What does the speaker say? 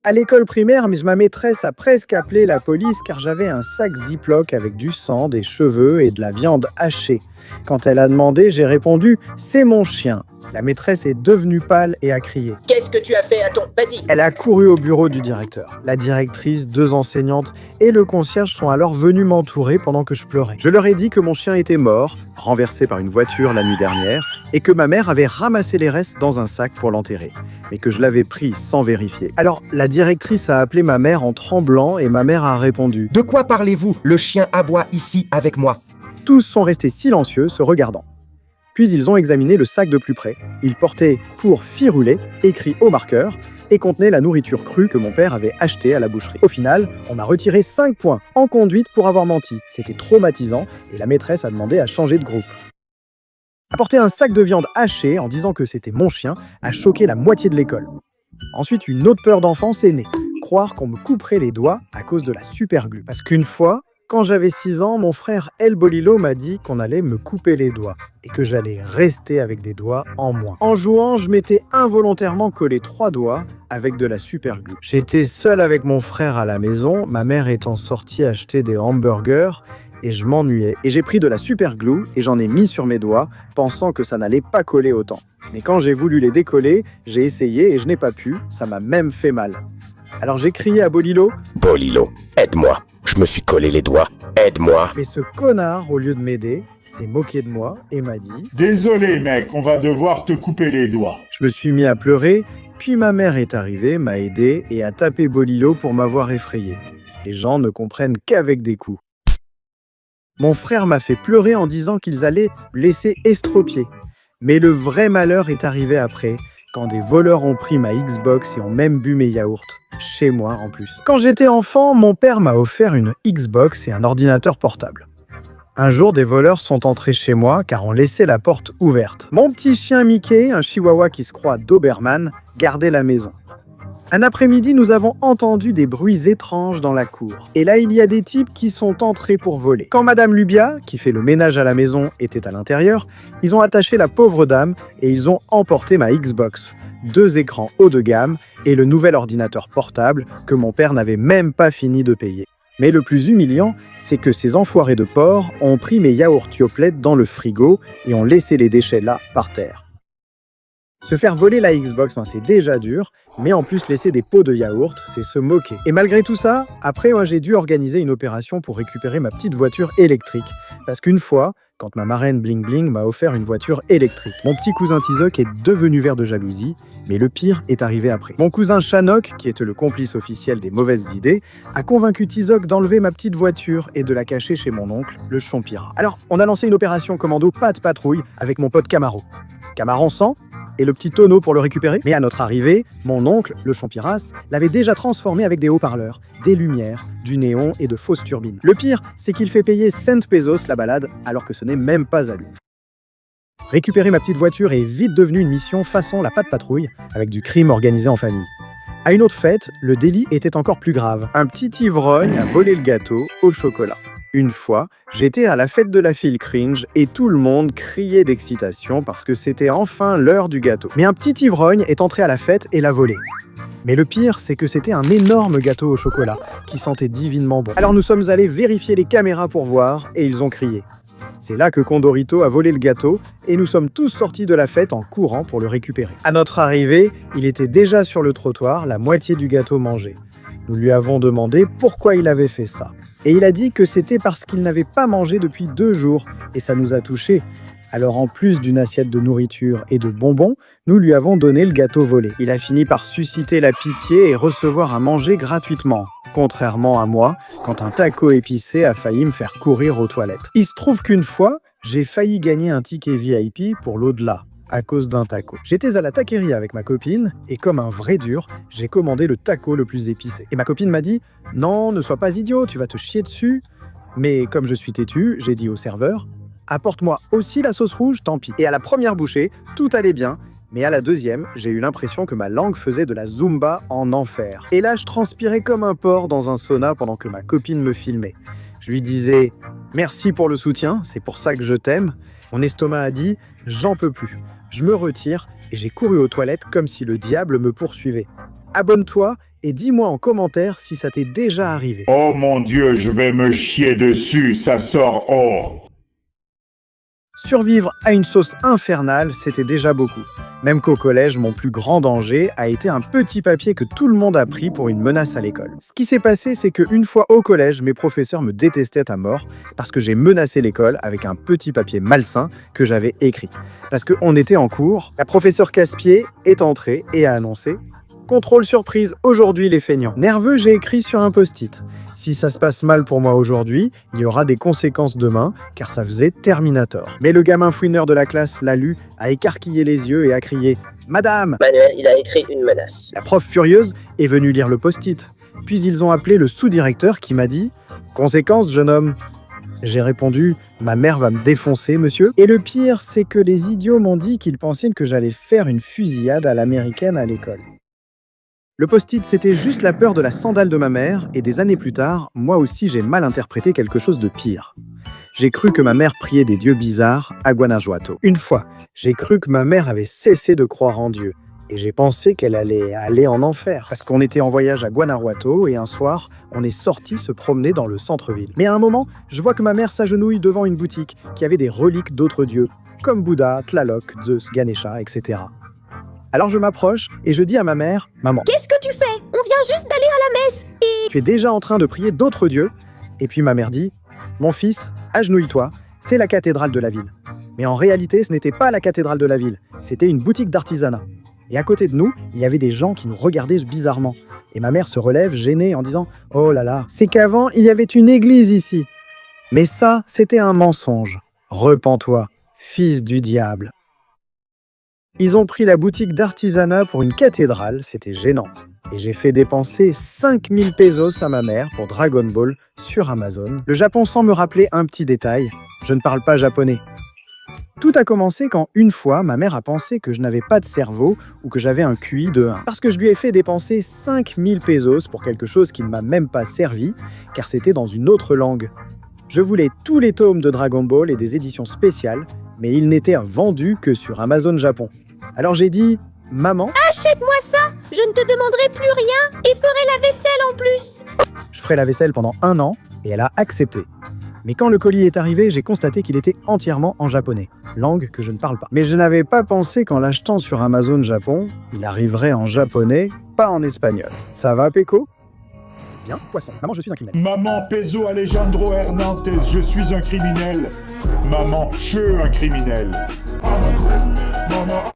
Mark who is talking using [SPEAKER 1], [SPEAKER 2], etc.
[SPEAKER 1] À l'école primaire, ma maîtresse a presque appelé la police car j'avais un sac Ziploc avec du sang, des cheveux et de la viande hachée. Quand elle a demandé, j'ai répondu « C'est mon chien ». La maîtresse est devenue pâle et a crié.
[SPEAKER 2] Qu'est-ce que tu as fait à ton... Vas-y.
[SPEAKER 1] Elle a couru au bureau du directeur. La directrice, 2 enseignantes et le concierge sont alors venus m'entourer pendant que je pleurais. Je leur ai dit que mon chien était mort, renversé par une voiture la nuit dernière, et que ma mère avait ramassé les restes dans un sac pour l'enterrer, mais que je l'avais pris sans vérifier. Alors, la directrice a appelé ma mère en tremblant et ma mère a répondu.
[SPEAKER 3] De quoi parlez-vous? Le chien aboie ici avec moi.
[SPEAKER 1] Tous sont restés silencieux, se regardant. Puis ils ont examiné le sac de plus près. Il portait « Pour Firulais » écrit au marqueur et contenait la nourriture crue que mon père avait achetée à la boucherie. Au final, on m'a retiré 5 points en conduite pour avoir menti. C'était traumatisant et la maîtresse a demandé à changer de groupe. Apporter un sac de viande hachée en disant que c'était mon chien a choqué la moitié de l'école. Ensuite, une autre peur d'enfance est née. Croire qu'on me couperait les doigts à cause de la superglue. Parce qu'une fois, quand j'avais 6 ans, mon frère El Bolilo m'a dit qu'on allait me couper les doigts et que j'allais rester avec des doigts en moins. En jouant, je m'étais involontairement collé 3 doigts avec de la superglue. J'étais seul avec mon frère à la maison, ma mère étant sortie acheter des hamburgers et je m'ennuyais. Et j'ai pris de la superglue et j'en ai mis sur mes doigts, pensant que ça n'allait pas coller autant. Mais quand j'ai voulu les décoller, j'ai essayé et je n'ai pas pu, ça m'a même fait mal. Alors j'ai crié à Bolilo.
[SPEAKER 3] Bolilo, aide-moi. Je me suis collé les doigts. Aide-moi.
[SPEAKER 1] Mais ce connard, au lieu de m'aider, s'est moqué de moi et m'a dit.
[SPEAKER 4] Désolé mec, on va devoir te couper les doigts.
[SPEAKER 1] Je me suis mis à pleurer, puis ma mère est arrivée, m'a aidé et a tapé Bolilo pour m'avoir effrayé. Les gens ne comprennent qu'avec des coups. Mon frère m'a fait pleurer en disant qu'ils allaient laisser estropier. Mais le vrai malheur est arrivé après, quand des voleurs ont pris ma Xbox et ont même bu mes yaourts. Chez moi en plus. Quand j'étais enfant, mon père m'a offert une Xbox et un ordinateur portable. Un jour, des voleurs sont entrés chez moi car on laissait la porte ouverte. Mon petit chien Mickey, un chihuahua qui se croit Doberman, gardait la maison. Un après-midi, nous avons entendu des bruits étranges dans la cour. Et là, il y a des types qui sont entrés pour voler. Quand Madame Lubia, qui fait le ménage à la maison, était à l'intérieur, ils ont attaché la pauvre dame et ils ont emporté ma Xbox, 2 écrans haut de gamme et le nouvel ordinateur portable que mon père n'avait même pas fini de payer. Mais le plus humiliant, c'est que ces enfoirés de porc ont pris mes yaourts Yoplait dans le frigo et ont laissé les déchets là, par terre. Se faire voler la Xbox, c'est déjà dur, mais en plus laisser des pots de yaourt, c'est se moquer. Et malgré tout ça, après, j'ai dû organiser une opération pour récupérer ma petite voiture électrique. Parce qu'une fois, quand ma marraine Bling Bling m'a offert une voiture électrique, mon petit cousin Tizoc est devenu vert de jalousie, mais le pire est arrivé après. Mon cousin Chanok, qui était le complice officiel des mauvaises idées, a convaincu Tizoc d'enlever ma petite voiture et de la cacher chez mon oncle, le Chompira. Alors, on a lancé une opération commando pas de patrouille avec mon pote Camaro. Camaro sang et le petit tonneau pour le récupérer. Mais à notre arrivée, mon oncle, le Champiras, l'avait déjà transformé avec des haut-parleurs, des lumières, du néon et de fausses turbines. Le pire, c'est qu'il fait payer 100 pesos la balade, alors que ce n'est même pas à lui. Récupérer ma petite voiture est vite devenue une mission façon la patte patrouille, avec du crime organisé en famille. À une autre fête, le délit était encore plus grave. Un petit ivrogne a volé le gâteau au chocolat. Une fois, j'étais à la fête de la file cringe et tout le monde criait d'excitation parce que c'était enfin l'heure du gâteau. Mais un petit ivrogne est entré à la fête et l'a volé. Mais le pire, c'est que c'était un énorme gâteau au chocolat qui sentait divinement bon. Alors nous sommes allés vérifier les caméras pour voir et ils ont crié. C'est là que Condorito a volé le gâteau et nous sommes tous sortis de la fête en courant pour le récupérer. À notre arrivée, il était déjà sur le trottoir, la moitié du gâteau mangé. Nous lui avons demandé pourquoi il avait fait ça. Et il a dit que c'était parce qu'il n'avait pas mangé depuis 2 jours, et ça nous a touchés. Alors en plus d'une assiette de nourriture et de bonbons, nous lui avons donné le gâteau volé. Il a fini par susciter la pitié et recevoir à manger gratuitement. Contrairement à moi, quand un taco épicé a failli me faire courir aux toilettes. Il se trouve qu'une fois, j'ai failli gagner un ticket VIP pour l'au-delà, à cause d'un taco. J'étais à la taqueria avec ma copine, et comme un vrai dur, j'ai commandé le taco le plus épicé. Et ma copine m'a dit « Non, ne sois pas idiot, tu vas te chier dessus ». Mais comme je suis têtu, j'ai dit au serveur « Apporte-moi aussi la sauce rouge, tant pis ». Et à la première bouchée, tout allait bien, mais à la deuxième, j'ai eu l'impression que ma langue faisait de la zumba en enfer. Et là, je transpirais comme un porc dans un sauna pendant que ma copine me filmait. Je lui disais « Merci pour le soutien, c'est pour ça que je t'aime ». Mon estomac a dit « J'en peux plus ». Je me retire et j'ai couru aux toilettes comme si le diable me poursuivait. Abonne-toi et dis-moi en commentaire si ça t'est déjà arrivé.
[SPEAKER 4] Oh mon Dieu, je vais me chier dessus, ça sort oh.
[SPEAKER 1] Survivre à une sauce infernale, c'était déjà beaucoup. Même qu'au collège, mon plus grand danger a été un petit papier que tout le monde a pris pour une menace à l'école. Ce qui s'est passé, c'est qu'une fois au collège, mes professeurs me détestaient à mort parce que j'ai menacé l'école avec un petit papier malsain que j'avais écrit. Parce qu'on était en cours, la professeure Casse-Pied est entrée et a annoncé « Contrôle surprise, aujourd'hui les feignants ». Nerveux, j'ai écrit sur un post-it. Si ça se passe mal pour moi aujourd'hui, il y aura des conséquences demain, car ça faisait Terminator. Mais le gamin fouineur de la classe l'a lu, a écarquillé les yeux et a crié « Madame !»
[SPEAKER 2] Manuel, il a écrit une menace.
[SPEAKER 1] La prof furieuse est venue lire le post-it. Puis ils ont appelé le sous-directeur qui m'a dit « Conséquences, jeune homme !» J'ai répondu « Ma mère va me défoncer, monsieur !» Et le pire, c'est que les idiots m'ont dit qu'ils pensaient que j'allais faire une fusillade à l'américaine à l'école. Le post-it, c'était juste la peur de la sandale de ma mère, et des années plus tard, moi aussi j'ai mal interprété quelque chose de pire. J'ai cru que ma mère priait des dieux bizarres à Guanajuato. Une fois, j'ai cru que ma mère avait cessé de croire en Dieu, et j'ai pensé qu'elle allait aller en enfer. Parce qu'on était en voyage à Guanajuato, et un soir, on est sorti se promener dans le centre-ville. Mais à un moment, je vois que ma mère s'agenouille devant une boutique qui avait des reliques d'autres dieux, comme Bouddha, Tlaloc, Zeus, Ganesha, etc. Alors je m'approche et je dis à ma mère « Maman,
[SPEAKER 5] Qu'est-ce que tu fais? On vient juste d'aller à la messe et...
[SPEAKER 1] tu es déjà en train de prier d'autres dieux ?» Et puis ma mère dit « Mon fils, agenouille-toi, c'est la cathédrale de la ville. » Mais en réalité, ce n'était pas la cathédrale de la ville, c'était une boutique d'artisanat. Et à côté de nous, il y avait des gens qui nous regardaient bizarrement. Et ma mère se relève, gênée, en disant « Oh là là, c'est qu'avant, il y avait une église ici. » Mais ça, c'était un mensonge. Repens-toi, fils du diable. Ils ont pris la boutique d'artisanat pour une cathédrale, c'était gênant. Et j'ai fait dépenser 5000 pesos à ma mère pour Dragon Ball sur Amazon. Le Japon sans me rappeler un petit détail, je ne parle pas japonais. Tout a commencé quand, une fois, ma mère a pensé que je n'avais pas de cerveau ou que j'avais un QI de 1. Parce que je lui ai fait dépenser 5000 pesos pour quelque chose qui ne m'a même pas servi, car c'était dans une autre langue. Je voulais tous les tomes de Dragon Ball et des éditions spéciales, mais ils n'étaient vendus que sur Amazon Japon. Alors j'ai dit « Maman,
[SPEAKER 5] Achète-moi ça! Je ne te demanderai plus rien et ferai la vaisselle en plus!
[SPEAKER 1] je ferai la vaisselle pendant 1 an » et elle a accepté. Mais quand le colis est arrivé, j'ai constaté qu'il était entièrement en japonais, langue que je ne parle pas. Mais je n'avais pas pensé qu'en l'achetant sur Amazon Japon, il arriverait en japonais, pas en espagnol. Ça va, Peko? Bien, poisson. Maman, je suis un criminel.
[SPEAKER 4] Maman Peso Alejandro Hernandez, je suis un criminel. Maman, je suis un criminel. Maman.